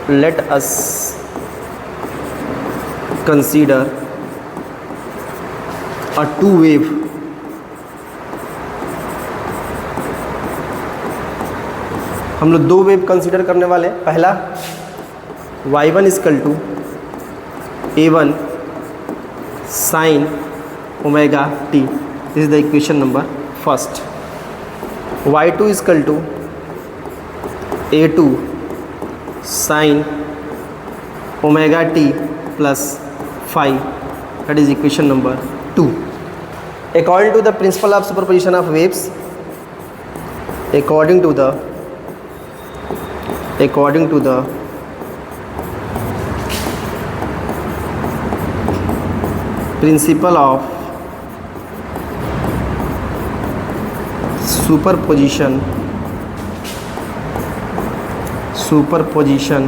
let us consider a two wave हम लोग दो वेव कंसीडर करने वाले हैं। पहला y1 equal to a1 sine omega T, this is the equation number first. y2 equal to a2 sine omega T plus 5, that is equation number 2. According to the principle of superposition of waves, according to the principle of superposition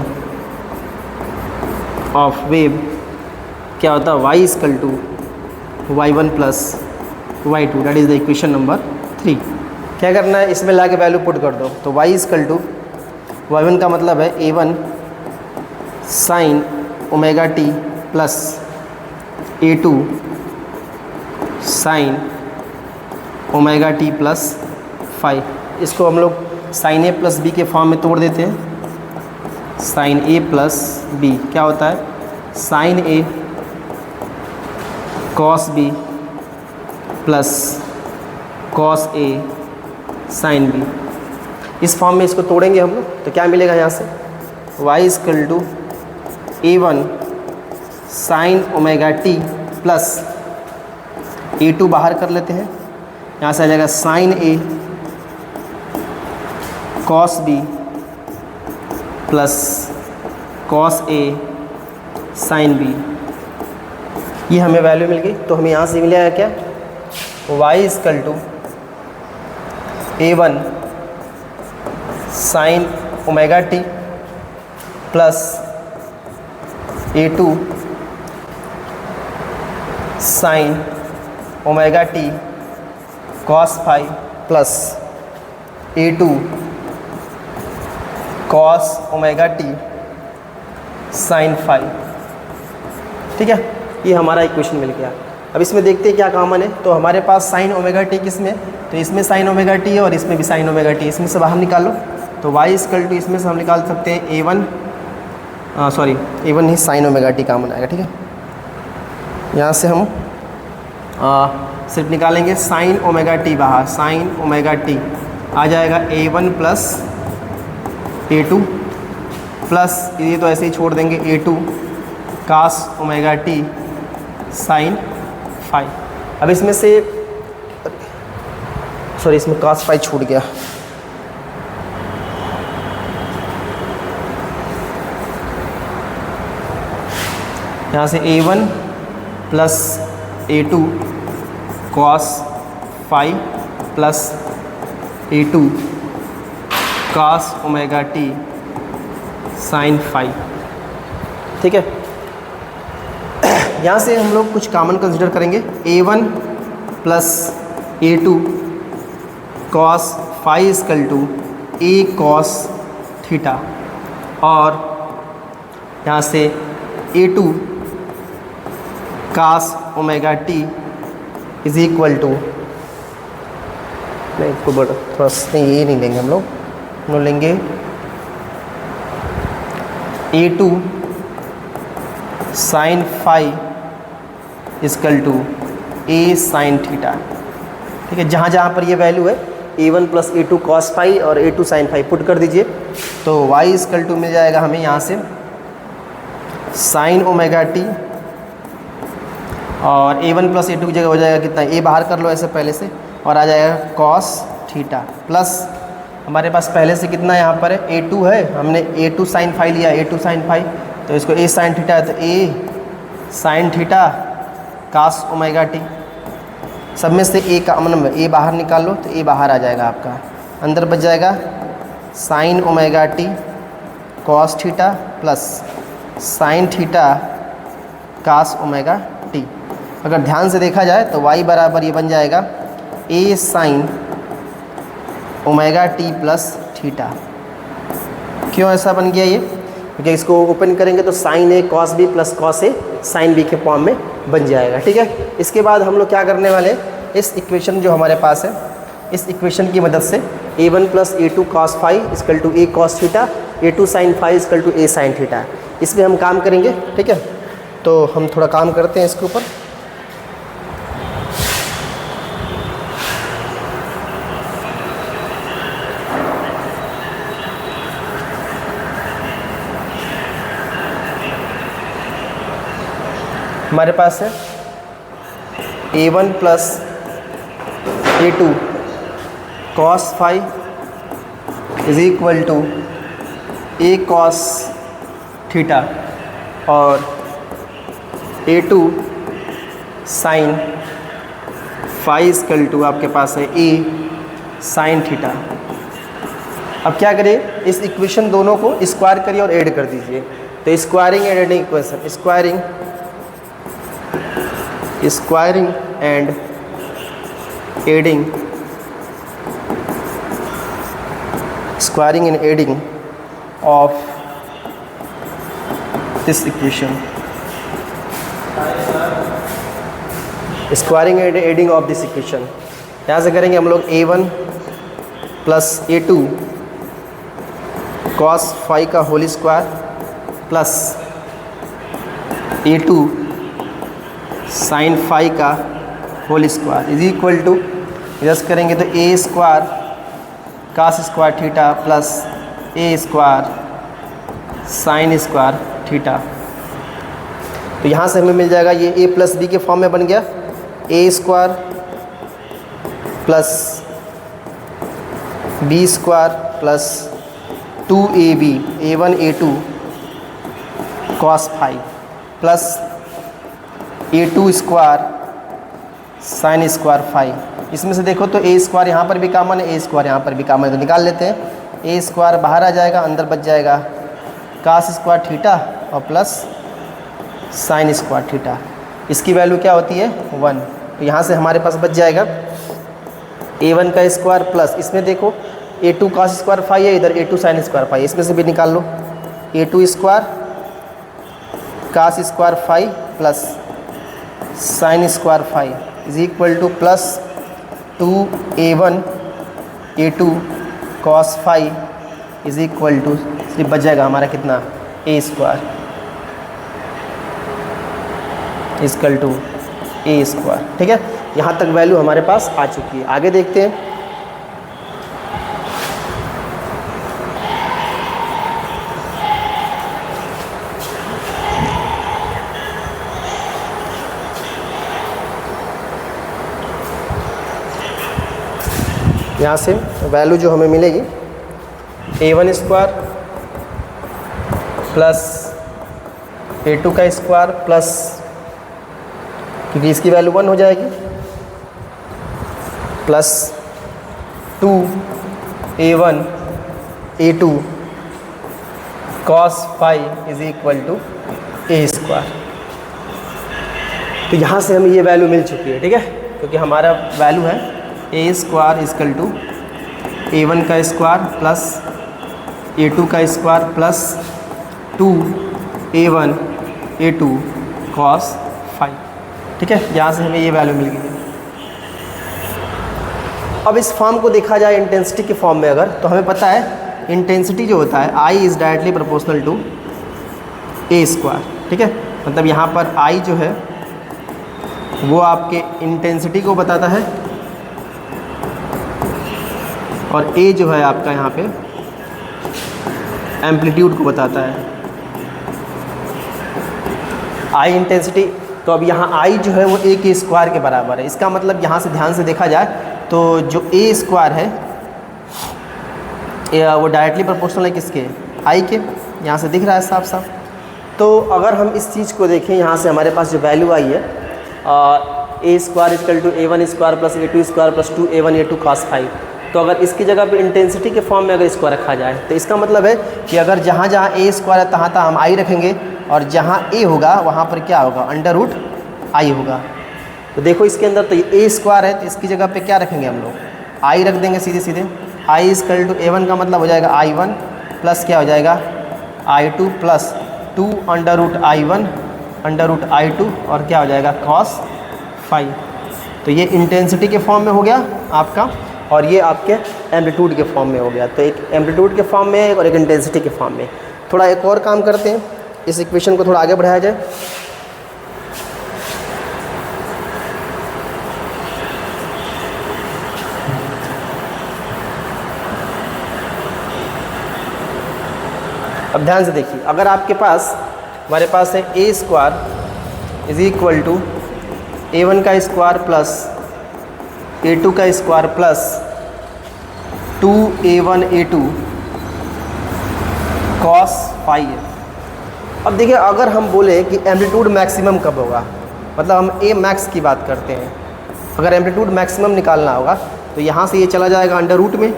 of wave क्या होता है, y equal to y1 plus y2, that is the equation number 3। क्या करना है, इसमें ला के value put कर दो। तो y इजकल टू y1 का मतलब है a1 sine omega T plus a2 sine omega T plus 5। इसको हम लोग साइन a प्लस बी के फॉर्म में तोड़ देते हैं। साइन a प्लस बी क्या होता है, sine a cos B plus cos a sine B. इस फॉर्म में इसको तोड़ेंगे हम लोग तो क्या मिलेगा यहाँ से, y equal to a1 sine omega T plus a2 बाहर कर लेते हैं, यहाँ से आ जाएगा sine a cos B plus cos a sine B. ये हमें वैल्यू मिल गई। तो हमें यहाँ से मिलेगा क्या, y equal to a1 sine omega T plus a2 sine omega T cos 5 plus a2 cos omega T sine 5। ठीक है, ये हमारा इक्वेशन मिल गया। अब इसमें देखते हैं क्या कॉमन है। तो हमारे पास साइन ओमेगा टी किस में, तो इसमें साइन ओमेगा टी है और इसमें भी साइन ओमेगा टी, इसमें से बाहर निकालो। तो y इजकल टू इसमें से हम निकाल सकते हैं a1 नहीं, साइन ओमेगा टी कॉमन आएगा। ठीक है, यहाँ से हम सिर्फ निकालेंगे साइन ओमेगा टी बाहर, साइन ओमेगा टी आ जाएगा a1 प्लस a2 प्लस ये तो ऐसे ही छोड़ देंगे a2 cos omega T sine 5। अब इसमें से इसमें कास 5 छूट गया, यहाँ से a1 plus a2 cos 5 plus a2 cos omega T sine 5। ठीक है, यहाँ से हम लोग कुछ कॉमन कंसिडर करेंगे। a1 plus a2 cos 5 equal to a cos theta, और यहाँ से a2 cos omega T is equal to, नहीं इसको बड़ा थोड़ा ये नहीं लेंगे हम लोग लेंगे a2 sine 5 equal to a sine theta. ठीक है, जहाँ जहाँ पर ये वैल्यू है a1 प्लस a2 कॉस 5 और a2 साइन 5 पुट कर दीजिए। तो y इजकल टू मिल जाएगा हमें यहाँ से साइन ओमेगा टी, और a1 प्लस a2 की जगह हो जाएगा कितना, a बाहर कर लो ऐसे पहले से, और आ जाएगा कॉस थीटा प्लस हमारे पास पहले से कितना यहाँ पर है a2 है, हमने a2 साइन 5 लिया, a2 साइन 5, तो इसको a साइन थीटा है तो a sine theta cos omega T. सब में से a का मतलब a बाहर निकाल लो तो a बाहर आ जाएगा आपका, अंदर बच जाएगा sine omega T cos theta plus sine theta cos omega T. अगर ध्यान से देखा जाए तो y बराबर ये बन जाएगा a sign omega T plus theta. क्यों ऐसा बन गया ये, क्योंकि इसको ओपन करेंगे तो sign A cos B plus cos A sine B के फॉर्म में बन जाएगा। ठीक है, इसके बाद हम लोग क्या करने वाले हैं, इस इक्वेशन जो हमारे पास है, इस इक्वेशन की मदद से a1 plus a2 cos five equal to a cos theta, a2 sin five equal to a sin theta, इसमें हम काम करेंगे। ठीक है, तो हम थोड़ा काम करते हैं इसके ऊपर। हमारे पास है a1 plus a2 cos five is equal to a cos theta और a2 sin five equal to आपके पास है a sin थीटा। अब क्या करिए, इस इक्वेशन दोनों को स्क्वायर करिए और ऐड कर दीजिए। तो squaring and adding equation, squaring and adding, squaring and adding of this equation, squaring and adding of this equation. यहाँ से करेंगे हम लोग a1 plus a2 cos five का whole square plus a2 sin five का whole square is equal to, just करेंगे तो a square cos square theta plus a square sin square theta. तो यहाँ से हमें मिल जाएगा, ये a प्लस बी के फॉर्म में बन गया, a square plus b square plus 2ab a1 a2 cos five plus a2 square sine square five. इसमें से देखो तो a स्क्वायर यहाँ पर भी कॉमन है, a स्क्वायर यहाँ पर भी कॉमन है, तो निकाल लेते हैं। a स्क्वायर बाहर आ जाएगा, अंदर बच जाएगा cos स्क्वायर थीटा और प्लस साइन स्क्वायर थीटा। इसकी वैल्यू क्या होती है 1। तो यहाँ से हमारे पास बच जाएगा a1 का स्क्वायर प्लस, इसमें देखो a2 cos स्क्वायर फाइव है, इधर a2 साइन स्क्वायर फाइव, इसमें से भी निकाल लो। a2 square cos square five plus sine square five is equal to plus 2a1 a2 cos five is equal to, सिर्फ बच जाएगा हमारा कितना, a square equal to a square. ठीक है, यहाँ तक वैल्यू हमारे पास आ चुकी है। आगे देखते हैं। यहाँ से वैल्यू जो हमें मिलेगी a1 स्क्वायर प्लस a2 का स्क्वायर प्लस, क्योंकि इसकी वैल्यू 1 हो जाएगी, plus 2a1 a2 cos five is equal to a square. तो यहाँ से हमें ये वैल्यू मिल चुकी है। ठीक है, क्योंकि हमारा वैल्यू है a square equal to a1 का स्क्वायर प्लस a2 का square plus 2a1 a2 cos five. ठीक है, यहाँ से हमें ये वैल्यू मिल गई है। अब इस फॉर्म को देखा जाए इंटेंसिटी के फॉर्म में अगर, तो हमें पता है इंटेंसिटी जो होता है I is directly proportional to a square. ठीक है, मतलब यहाँ पर I जो है वो आपके इंटेंसिटी को बताता है और a जो है आपका यहाँ पे एम्पलीट्यूड को बताता है। I इंटेंसिटी, तो अब यहाँ I जो है वो a के स्क्वायर के बराबर है। इसका मतलब यहाँ से ध्यान से देखा जाए तो जो a स्क्वायर है वो डायरेक्टली प्रोपोर्शनल है किसके, I के, यहाँ से दिख रहा है साफ साफ। तो अगर हम इस चीज़ को देखें, यहाँ से हमारे पास जो वैल्यू आई है a square equal to a1 square plus a2 square plus 2a1 a2 cos five. तो अगर इसकी जगह पे इंटेंसिटी के फॉर्म में अगर इसको रखा जाए तो इसका मतलब है कि अगर जहाँ जहाँ a स्क्वायर है तहाँ हम I रखेंगे और जहाँ a होगा वहाँ पर क्या होगा, अंडर रूट I होगा। तो देखो इसके अंदर तो ये a स्क्वायर है, तो इसकी जगह पे क्या रखेंगे हम लोग, I रख देंगे सीधे सीधे। I इजकल टू a1 का मतलब हो जाएगा I1 प्लस क्या हो जाएगा I2 plus 2 under root I1 under root I2 और क्या हो जाएगा कॉस फाई। तो ये इंटेंसिटी के फॉर्म में हो गया आपका, और ये आपके एम्पलीट्यूड के फॉर्म में हो गया। तो एक एम्पलीट्यूड के फॉर्म में और एक इंटेंसिटी के फॉर्म में। थोड़ा एक और काम करते हैं, इस इक्वेशन को थोड़ा आगे बढ़ाया जाए। अब ध्यान से देखिए, अगर आपके पास हमारे पास है A square is equal to A1 का स्क्वायर प्लस A2 का square plus 2A1 A2 cos phi है। अब देखिए, अगर हम बोले कि एम्पलीट्यूड मैक्सिमम कब होगा, मतलब हम ए मैक्स की बात करते हैं, अगर एम्पलीट्यूड मैक्सिमम निकालना होगा तो यहाँ से ये चला जाएगा अंडर रूट में,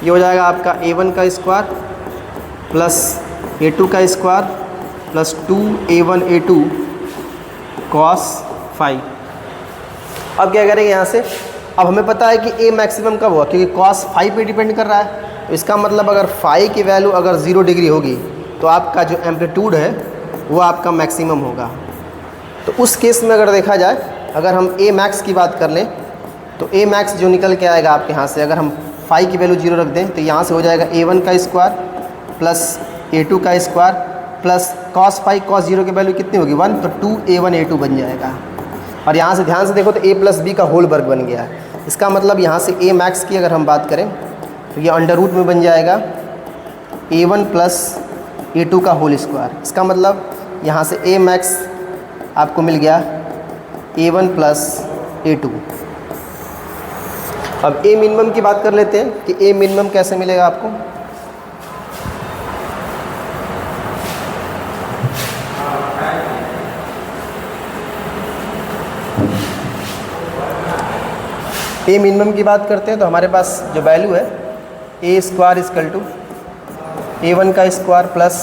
ये हो जाएगा आपका A1 का स्क्वायर प्लस A2 का square plus 2A1 A2 cos phi. अब क्या करेंगे यहाँ से, अब हमें पता है कि ए मैक्सिमम कब होगा, क्योंकि कॉस फाई पे डिपेंड कर रहा है। तो इसका मतलब अगर फाई की वैल्यू अगर 0 डिग्री होगी तो आपका जो एम्पलीट्यूड है वो आपका मैक्सिमम होगा। तो उस केस में अगर देखा जाए, अगर हम ए मैक्स की बात कर लें तो ए मैक्स जो निकल के आएगा आपके यहाँ से, अगर हम फाई की वैल्यू 0 रख दें तो यहाँ से हो जाएगा A1 का स्क्वायर प्लस A2 का square plus cos phi, cos 0 की वैल्यू कितनी होगी 1, तो 2A1 A2 बन जाएगा। और यहाँ से ध्यान से देखो तो a प्लस बी का होल वर्ग बन गया। इसका मतलब यहाँ से a मैक्स की अगर हम बात करें तो ये अंडर रूट में बन जाएगा A1 प्लस A2 का होल स्क्वायर। इसका मतलब यहाँ से a मैक्स आपको मिल गया A1 प्लस A2। अब a मिनिमम की बात कर लेते हैं कि a मिनिमम कैसे मिलेगा आपको। ए मिनिमम की बात करते हैं तो हमारे पास जो वैल्यू है A square equal to A1 का स्क्वायर प्लस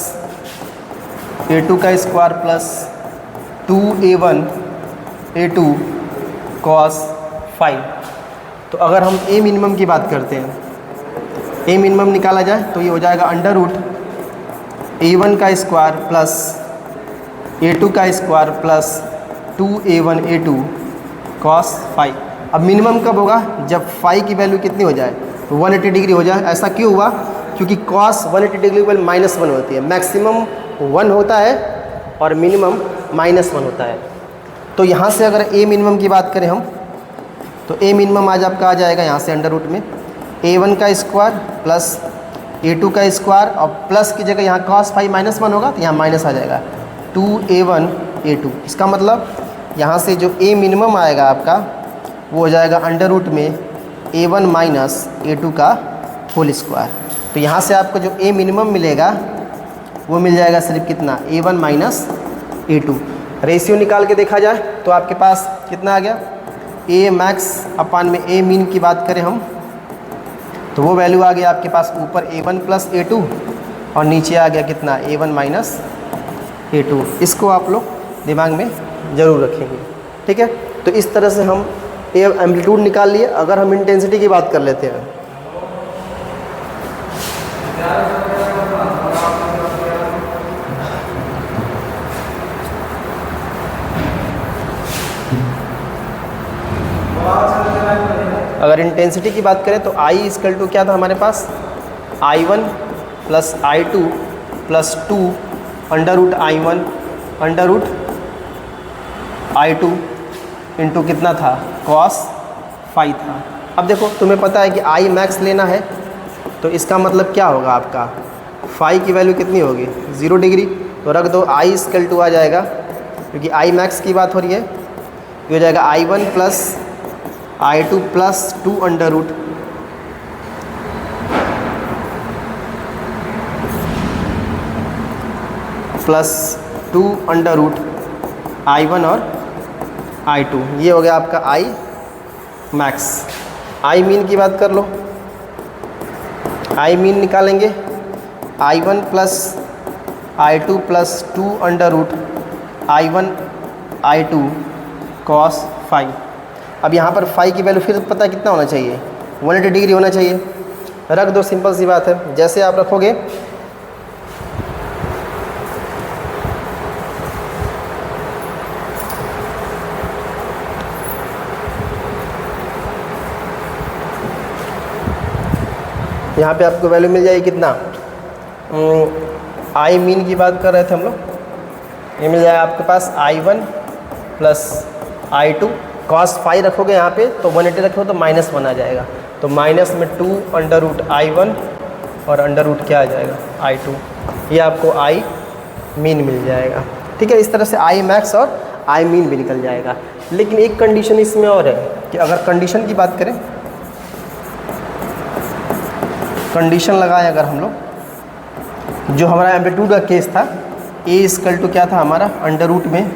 A2 का square plus 2A1 A2 cos phi. तो अगर हम ए मिनिमम की बात करते हैं, ए मिनिमम निकाला जाए तो ये हो जाएगा अंडर रूट A1 का स्क्वायर प्लस A2 का square plus 2A1 A2 cos phi. अब मिनिमम कब होगा, जब फाई की वैल्यू कितनी हो जाए 180 डिग्री हो जाए। ऐसा क्यों हुआ, क्योंकि कॉस 180 डिग्री की वैल्यू -1 होती है। मैक्सिमम 1 होता है और मिनिमम -1 होता है। तो यहाँ से अगर ए मिनिमम की बात करें हम तो ए मिनिमम आज आपका आ जाएगा यहाँ से अंडर रूट में A1 का स्क्वायर प्लस A2 का स्क्वायर और प्लस की जगह यहाँ कॉस फाई -1 होगा तो यहाँ माइनस आ जाएगा 2A1 A2। इसका मतलब यहाँ से जो ए मिनिमम आएगा आपका वो हो जाएगा अंडर रूट में A1 माइनस A2 का होल स्क्वायर। तो यहाँ से आपको जो ए मिनिमम मिलेगा वो मिल जाएगा सिर्फ कितना A1 माइनस A2। रेशियो निकाल के देखा जाए तो आपके पास कितना आ गया, ए मैक्स अपान में ए मीन की बात करें हम तो वो वैल्यू आ गया आपके पास ऊपर A1 प्लस A2 और नीचे आ गया कितना A1 माइनस A2। इसको आप लोग दिमाग में ज़रूर रखेंगे, ठीक है। तो इस तरह से हम ए एम्पलीट्यूड निकाल लिए। अगर हम इंटेंसिटी की बात कर लेते हैं अगर इंटेंसिटी की बात करें तो आई इक्वल टू क्या था हमारे पास I1 plus I2 plus 2 under root I1 under root I2 into कितना था कॉस फाई था। अब देखो तुम्हें पता है कि आई मैक्स लेना है तो इसका मतलब क्या होगा आपका फाई की वैल्यू कितनी होगी 0 डिग्री। तो रख दो आई इक्वल टू आ जाएगा, क्योंकि आई मैक्स की बात हो रही है, ये हो जाएगा I1 plus I2 plus 2 under root plus 2 under root I1 और I2। ये हो गया आपका आई मैक्स। आई मीन की बात कर लो, आई मीन निकालेंगे I1 plus I2 plus 2 under root I1 I2 cos phi. अब यहाँ पर फाई की वैल्यू फिर पता कितना होना चाहिए 180 डिग्री होना चाहिए। रख दो, सिंपल सी बात है। जैसे आप रखोगे यहाँ पे आपको वैल्यू मिल जाएगी कितना, आई मीन की बात कर रहे थे हम लोग, ये मिल जाएगा आपके पास I1 plus I2, cos phi रखोगे यहाँ पे तो 180 रखोगे तो -1 आ जाएगा, तो माइनस में 2 अंडर रूट I1 और अंडर रूट क्या आ जाएगा I2, ये आपको आई मीन मिल जाएगा। ठीक है, इस तरह से आई मैक्स और आई मीन भी निकल जाएगा। लेकिन एक कंडीशन इसमें और है कि अगर कंडीशन की बात करें, कंडीशन लगाएं अगर हम लोग, जो हमारा एम्पलीट्यूड का केस था, ए इक्वल टू क्या था हमारा अंडर रूट में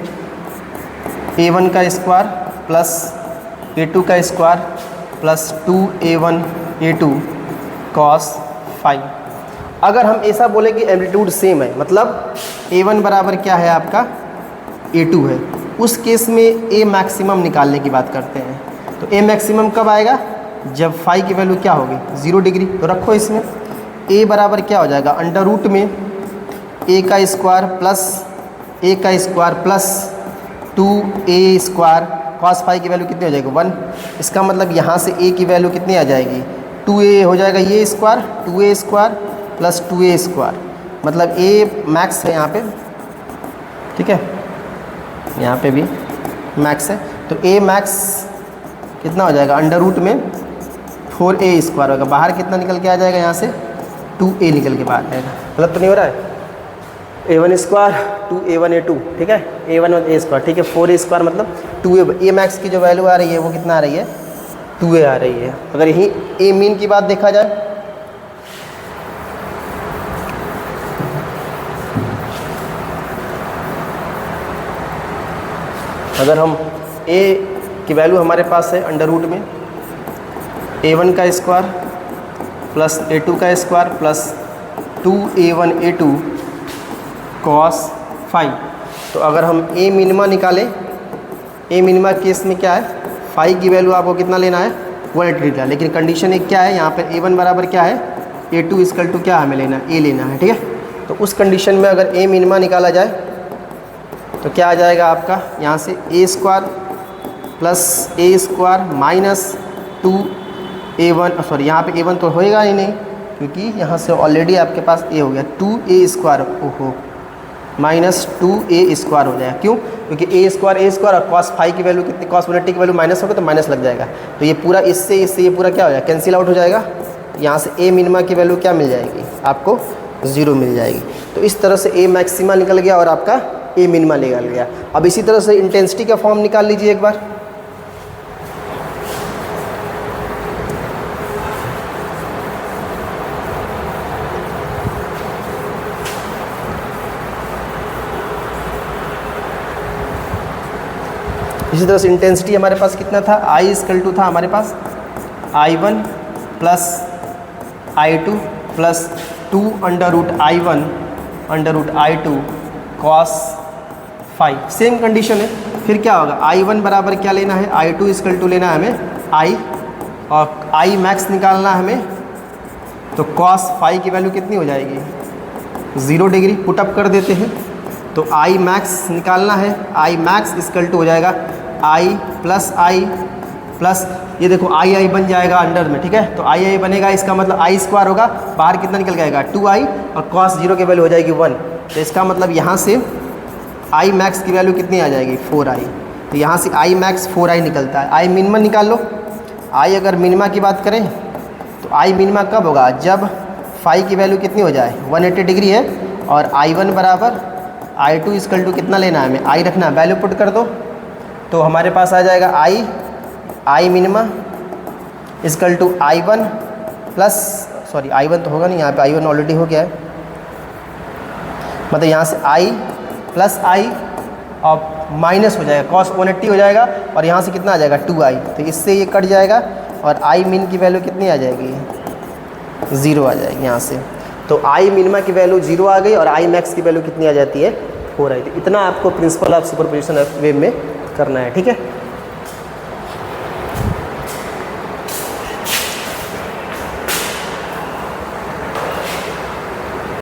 A1 का स्क्वायर प्लस A2 का square plus 2A1 A2 cos phi. अगर हम ऐसा बोले कि एम्पलीट्यूड सेम है, मतलब A1 बराबर क्या है आपका A2 है, उस केस में A मैक्सिमम निकालने की बात करते हैं। तो A मैक्सिमम कब आएगा, जब फाई की वैल्यू क्या होगी 0 डिग्री। तो रखो इसमें A बराबर क्या हो जाएगा अंडर रूट में A का स्क्वायर प्लस A का square plus 2A square, cos phi की वैल्यू कितनी हो जाएगी 1। इसका मतलब यहाँ से A की वैल्यू कितनी आ जाएगी 2A हो जाएगा, ये square 2A square plus 2A square, मतलब A मैक्स है यहाँ पे। ठीक है, यहाँ पे भी मैक्स है, तो A मैक्स कितना हो जाएगा अंडर रूट में 4A स्क्वायर होगा, बाहर कितना निकल के आ जाएगा यहाँ से 2A निकल के बाहर आएगा। गलत तो नहीं हो रहा है, A1 स्क्वायर 2A1 A2, ठीक है, A1 और A स्क्वायर, ठीक है, 4A स्क्वायर मतलब 2A। A मैक्स की जो वैल्यू आ रही है वो कितना आ रही है 2A आ रही है। अगर यही A मीन की बात देखा जाए, अगर हम A की वैल्यू हमारे पास है अंडर रूट में A1 का स्क्वायर प्लस A2 का square plus 2A1 A2 cos phi. तो अगर हम A मिनिमा निकालें, A मिनिमा केस में क्या है, फाई की वैल्यू आपको कितना लेना है 180 का, लेकिन कंडीशन एक क्या है यहाँ पर A1 बराबर क्या है A2 इक्वल टू क्या हमें लेना है A लेना है। ठीक है, तो उस कंडीशन में अगर A मिनिमा निकाला जाए तो क्या आ जाएगा आपका यहाँ से A square plus A square minus 2A1, sorry यहाँ पे A1 तो होएगा ही नहीं क्योंकि यहाँ से ऑलरेडी आपके पास A हो गया, 2A स्क्वायर ओहो माइनस 2A स्क्वायर हो जाएगा। क्यों, क्योंकि A स्क्वायर और cos फाई की वैल्यू कितनी, cos 180 की वैल्यू माइनस होगा तो माइनस लग जाएगा, तो ये पूरा इससे ये पूरा क्या हो जाएगा कैंसिल आउट हो जाएगा। यहाँ से A मिनिमा की वैल्यू क्या मिल जाएगी आपको 0 मिल जाएगी। तो इस तरह से A मैक्सिमा निकल गया और आपका A मिनिमा निकल गया। अब इसी तरह से इंटेंसिटी का फॉर्म निकाल लीजिए एक बार। इसी तरह से इंटेंसिटी हमारे पास कितना था, I इक्वल टू था हमारे पास I1 plus I2 plus 2 under root I1 under root I2 cos phi. Same condition है, फिर क्या होगा I1 बराबर क्या लेना है I2 इक्वल टू लेना है हमें I, और I मैक्स निकालना है हमें, तो cos फाई की वैल्यू कितनी हो जाएगी 0 डिग्री। पुटअप कर देते हैं तो I मैक्स निकालना है, I मैक्स इक्वल टू हो जाएगा I प्लस ये देखो आई बन जाएगा अंडर में। ठीक है, तो आई बनेगा, इसका मतलब I स्क्वायर होगा, बाहर कितना निकल जाएगा 2I और cos 0 की वैल्यू हो जाएगी 1, तो इसका मतलब यहाँ से I मैक्स की वैल्यू कितनी आ जाएगी 4I। तो यहाँ से I मैक्स 4I निकलता है। I मिनिमा निकाल लो। I अगर मिनिमा की बात करें तो I मिनिमा कब होगा, जब फाई की वैल्यू कितनी हो जाए 180 डिग्री है, और I1 बराबर I2 इक्वल टू कितना लेना है हमें I रखना है, वैल्यू पुट कर दो तो हमारे पास आ जाएगा I minima equal to I1 plus, sorry I1 तो होगा नहीं, यहाँ पे I1 ऑलरेडी हो गया है, मतलब यहाँ से I प्लस I और माइनस हो जाएगा cos 180 हो जाएगा, और यहाँ से कितना आ जाएगा 2I, तो इससे ये कट जाएगा और I मिन की वैल्यू कितनी आ जाएगी 0 आ जाएगी यहाँ से। तो I मिनिमा की वैल्यू 0 आ गई और I मैक्स की वैल्यू कितनी आ जाती है 4I। तो इतना आपको प्रिंसिपल ऑफ सुपरपोजिशन वेव में करना है। ठीक है।